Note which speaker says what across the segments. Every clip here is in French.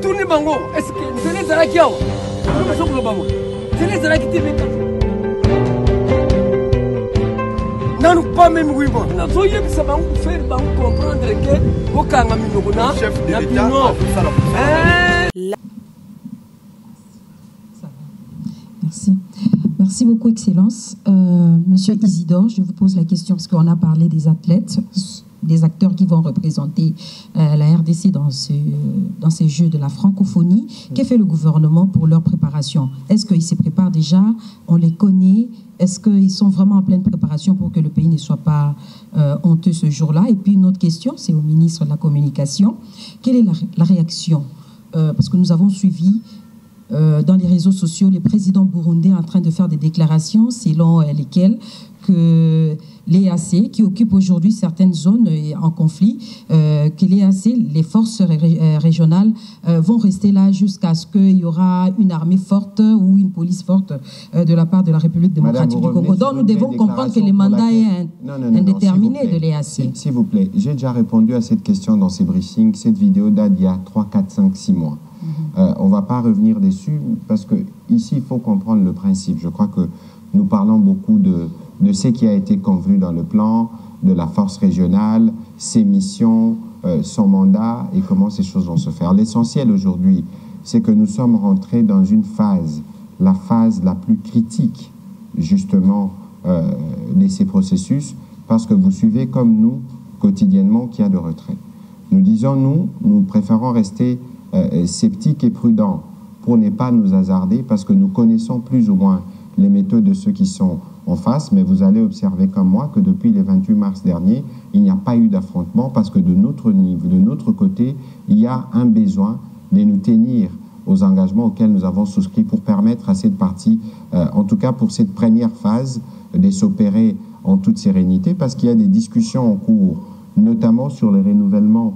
Speaker 1: Tourne bango, est-ce que c'est les Arakiao? Nous sommes le bango. C'est les Arakiti. Non, pas même oui. Nous soyez ça va vous faire comprendre que au Kangaminogona, chef de l'État,
Speaker 2: Merci. Merci beaucoup, Excellence. Monsieur Isidore, je vous pose la question parce qu'on a parlé des athlètes, des acteurs qui vont représenter la RDC dans ces Jeux de la francophonie. Qu'a fait le gouvernement pour leur préparation? Est-ce qu'ils se préparent déjà? On les connaît? Est-ce qu'ils sont vraiment en pleine préparation pour que le pays ne soit pas honteux ce jour-là? Et puis une autre question, c'est au ministre de la Communication. Quelle est la réaction? Parce que nous avons suivi dans les réseaux sociaux le président burundais en train de faire des déclarations selon lesquelles que l'EAC, qui occupe aujourd'hui certaines zones en conflit, que l'EAC, les forces régionales, vont rester là jusqu'à ce qu'il y aura une armée forte ou une police forte de la part de la République démocratique du Congo. Donc nous devons comprendre que le mandat est indéterminé de l'EAC.
Speaker 3: S'il vous plaît, j'ai déjà répondu à cette question dans ces briefings. Cette vidéo date d'il y a 3, 4, 5, 6 mois. On ne va pas revenir dessus parce que ici, il faut comprendre le principe. Je crois que nous parlons beaucoup de ce qui a été convenu dans le plan, de la force régionale, ses missions, son mandat et comment ces choses vont se faire. L'essentiel aujourd'hui, c'est que nous sommes rentrés dans une phase, la phase la plus critique, justement, de ces processus, parce que vous suivez comme nous, quotidiennement, qu'il y a de retrait. Nous disons, nous préférons rester sceptiques et prudents pour ne pas nous hasarder, parce que nous connaissons plus ou moins les méthodes de ceux qui sont en face, mais vous allez observer comme moi que depuis le 28 mars dernier, il n'y a pas eu d'affrontement parce que de notre niveau, de notre côté, il y a un besoin de nous tenir aux engagements auxquels nous avons souscrit pour permettre à cette partie, en tout cas pour cette première phase, de s'opérer en toute sérénité parce qu'il y a des discussions en cours, notamment sur le renouvellement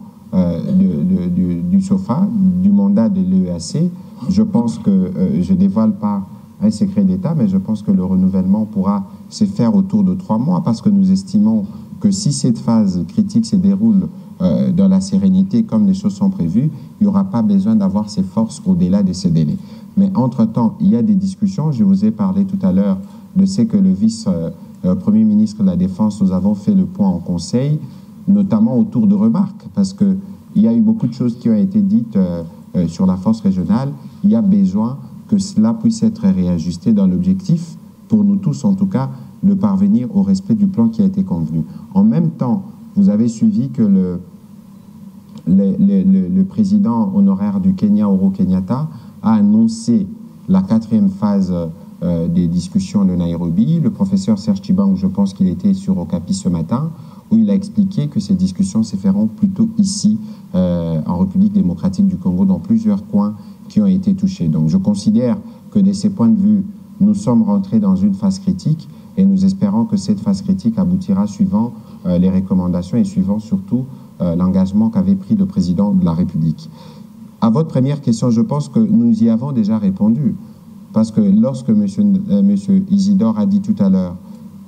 Speaker 3: du SOFA, du mandat de l'EAC. Je pense que je ne dévoile pas un secret d'État, mais je pense que le renouvellement pourra se faire autour de 3 mois parce que nous estimons que si cette phase critique se déroule dans la sérénité comme les choses sont prévues, il n'y aura pas besoin d'avoir ces forces au-delà de ces délais. Mais entre-temps, il y a des discussions. Je vous ai parlé tout à l'heure de ce que le vice-premier ministre de la Défense, nous avons fait le point en conseil, notamment autour de remarques, parce qu'il y a eu beaucoup de choses qui ont été dites sur la force régionale. Il y a besoin que cela puisse être réajusté dans l'objectif, pour nous tous en tout cas, de parvenir au respect du plan qui a été convenu. En même temps, vous avez suivi que le président honoraire du Kenya, Uhuru Kenyatta, a annoncé la 4e phase des discussions de Nairobi. Le professeur Serge Tshibang, je pense qu'il était sur Okapi ce matin, où il a expliqué que ces discussions se feront plutôt ici, en République démocratique du Congo, dans plusieurs coins qui ont été touchés. Donc je considère que de ces points de vue, nous sommes rentrés dans une phase critique et nous espérons que cette phase critique aboutira suivant les recommandations et suivant surtout l'engagement qu'avait pris le président de la République. À votre première question, je pense que nous y avons déjà répondu. Parce que lorsque monsieur Isidore a dit tout à l'heure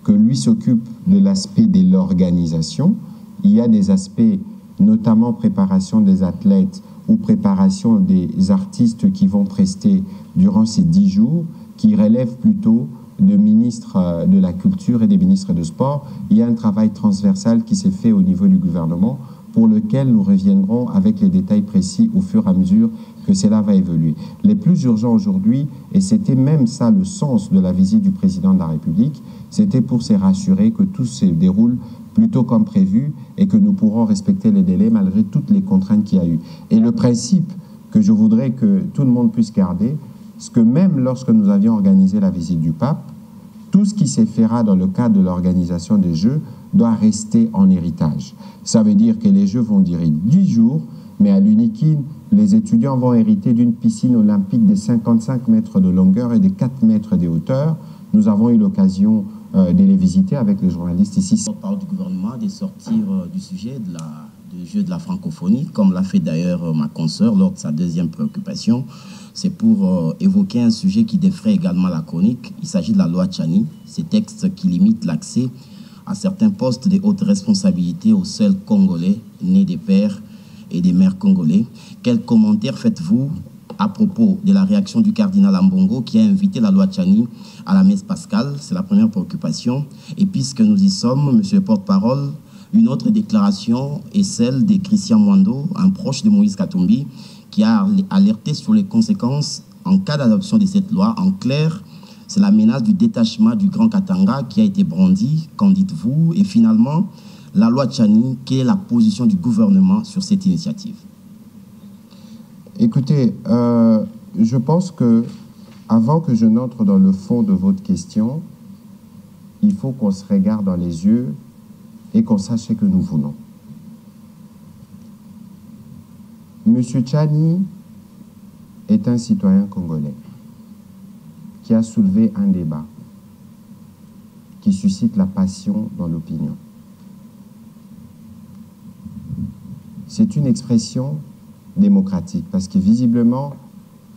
Speaker 3: que lui s'occupe de l'aspect de l'organisation, il y a des aspects, notamment préparation des athlètes ou préparation des artistes qui vont prester durant ces 10 jours, qui relèvent plutôt de ministres de la Culture et des ministres de Sport. Il y a un travail transversal qui s'est fait au niveau du gouvernement pour lequel nous reviendrons avec les détails précis au fur et à mesure que cela va évoluer. Les plus urgents aujourd'hui, et c'était même ça le sens de la visite du président de la République, c'était pour se rassurer que tout se déroule plutôt comme prévu et que nous pourrons respecter les délais malgré toutes les contraintes qu'il y a eu. Et le principe que je voudrais que tout le monde puisse garder, c'est que même lorsque nous avions organisé la visite du pape, tout ce qui se fera dans le cadre de l'organisation des Jeux doit rester en héritage. Ça veut dire que les Jeux vont durer 10 jours, mais à l'UNIKIN, les étudiants vont hériter d'une piscine olympique de 55 mètres de longueur et de 4 mètres de hauteur. Nous avons eu l'occasion de les visiter avec les journalistes ici.
Speaker 4: On parle du gouvernement de sortir du sujet du jeu de la francophonie, comme l'a fait d'ailleurs ma consoeur lors de sa 2e préoccupation. C'est pour évoquer un sujet qui défraie également la chronique. Il s'agit de la loi Tchani, ces textes qui limitent l'accès à certains postes de haute responsabilité aux seuls Congolais nés des pères et des mères congolais. Quel commentaire faites-vous à propos de la réaction du cardinal Ambongo qui a invité la loi Tchani à la messe pascale? C'est la première préoccupation. Et puisque nous y sommes, monsieur le porte-parole, une autre déclaration est celle de Christian Mwando, un proche de Moïse Katumbi, qui a alerté sur les conséquences en cas d'adoption de cette loi. En clair, c'est la menace du détachement du Grand Katanga qui a été brandie. Qu'en dites-vous? Et finalement, la loi Tchani, quelle est la position du gouvernement sur cette initiative?
Speaker 3: Écoutez, je pense que avant que je n'entre dans le fond de votre question, il faut qu'on se regarde dans les yeux et qu'on sache ce que nous voulons. Monsieur Tchani est un citoyen congolais qui a soulevé un débat qui suscite la passion dans l'opinion. C'est une expression démocratique parce que visiblement,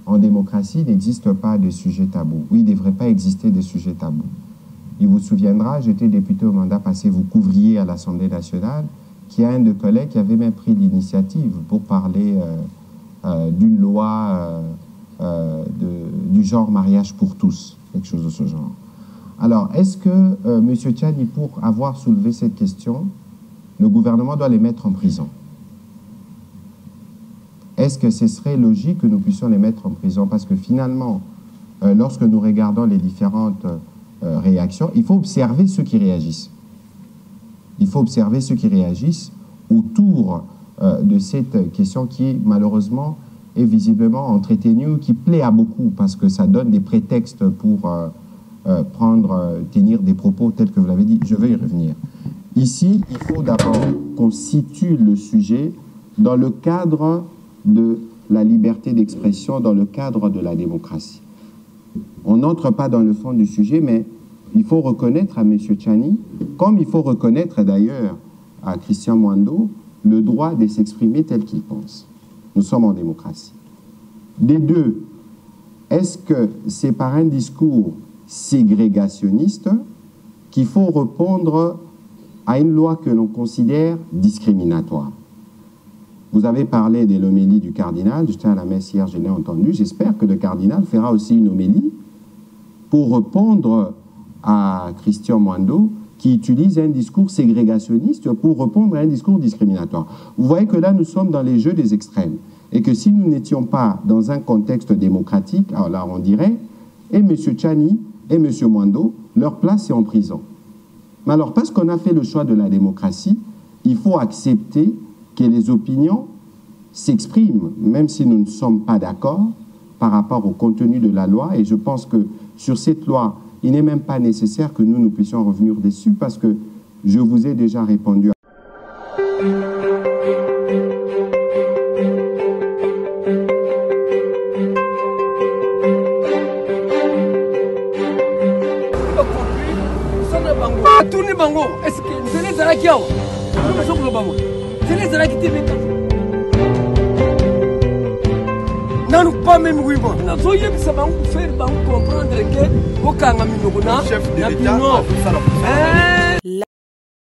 Speaker 3: en démocratie, il n'existe pas de sujet tabou. Oui, il ne devrait pas exister de sujet tabou. Il vous souviendra, j'étais député au mandat passé, vous couvriez à l'Assemblée nationale, qu'il y a un de collègues qui avait même pris l'initiative pour parler d'une loi du genre mariage pour tous, quelque chose de ce genre. Alors, est-ce que M. Tchani, pour avoir soulevé cette question, le gouvernement doit les mettre en prison? Est-ce que ce serait logique que nous puissions les mettre en prison? Parce que finalement, lorsque nous regardons les différentes réactions, il faut observer ceux qui réagissent. Il faut observer ceux qui réagissent autour de cette question qui, malheureusement, est visiblement entretenue, qui plaît à beaucoup parce que ça donne des prétextes pour tenir des propos tels que vous l'avez dit. Je vais y revenir. Ici, il faut d'abord qu'on situe le sujet dans le cadre de la liberté d'expression, dans le cadre de la démocratie. On n'entre pas dans le fond du sujet, mais il faut reconnaître à M. Tchani, comme il faut reconnaître d'ailleurs à Christian Mwando, le droit de s'exprimer tel qu'il pense. Nous sommes en démocratie. Des deux, est-ce que c'est par un discours ségrégationniste qu'il faut répondre à une loi que l'on considère discriminatoire? Vous avez parlé de l'homélie du cardinal, j'étais à la messe hier, je l'ai entendu, j'espère que le cardinal fera aussi une homélie pour répondre à Christian Mwando qui utilise un discours ségrégationniste pour répondre à un discours discriminatoire. Vous voyez que là, nous sommes dans les jeux des extrêmes et que si nous n'étions pas dans un contexte démocratique, alors là, on dirait, et M. Tchani et M. Mwando, leur place est en prison. Mais alors, parce qu'on a fait le choix de la démocratie, il faut accepter que les opinions s'expriment, même si nous ne sommes pas d'accord par rapport au contenu de la loi. Et je pense que sur cette loi, il n'est même pas nécessaire que nous puissions revenir dessus parce que je vous ai déjà répondu.
Speaker 1: Est-ce que vous allez à nanu pas même wimbo nazo yebisa bangu faire bangu comprendre que bokanga minoko na chef de l'État